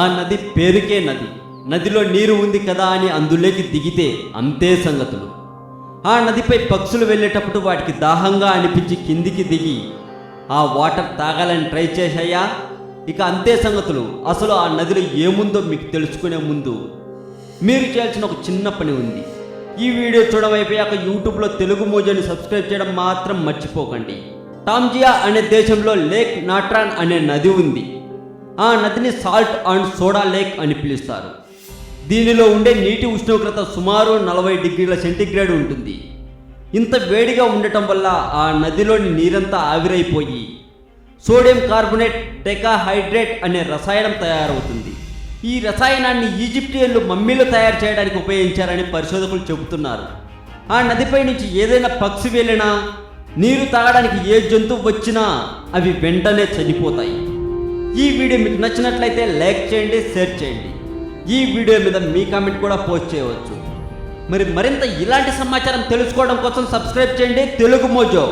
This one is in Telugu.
ఆ నది పేరుకే నది. నదిలో నీరు ఉంది కదా అని అందులోకి దిగితే అంతే సంగతులు. ఆ నదిపై పక్షులు వెళ్ళేటప్పుడు వాటికి దాహంగా అనిపించి కిందికి దిగి ఆ వాటర్ తాగాలని ట్రై చేశాయా, ఇక అంతే సంగతులు. అసలు ఆ నదిలో ఏముందో మీకు తెలుసుకునే ముందు మీరు చేయాల్సిన ఒక చిన్న పని ఉంది. ఈ వీడియో చూడమైపోయాక యూట్యూబ్లో తెలుగు మోజోని సబ్స్క్రైబ్ చేయడం మాత్రం మర్చిపోకండి. టాంజియా అనే దేశంలో లేక్ నాట్రాన్ అనే నది ఉంది. ఆ నదిని సాల్ట్ అండ్ సోడా లేక్ అని పిలుస్తారు. దీనిలో ఉండే నీటి ఉష్ణోగ్రత సుమారు 40 డిగ్రీల సెంటీగ్రేడ్ ఉంటుంది. ఇంత వేడిగా ఉండటం వల్ల ఆ నదిలోని నీరంతా ఆవిరైపోయి సోడియం కార్బోనేట్ డెకాహైడ్రేట్ అనే రసాయనం తయారవుతుంది. ఈ రసాయనాన్ని ఈజిప్షియన్లు మమ్మీలు తయారు చేయడానికి ఉపయోగించారని పరిశోధకులు చెబుతున్నారు. ఆ నదిపై నుంచి ఏదైనా పక్షి వెళ్ళినా, నీరు తాగడానికి ఏ జంతువు వచ్చినా అవి వెంటనే చనిపోతాయి. ఈ వీడియో మీకు నచ్చినట్లయితే లైక్ చేయండి, షేర్ చేయండి. ఈ వీడియో మీద మీ కామెంట్ కూడా పోస్ట్ చేయవచ్చు. మరింత ఇలాంటి సమాచారం తెలుసుకోవడం కోసం సబ్స్క్రైబ్ చేయండి తెలుగు మోజో.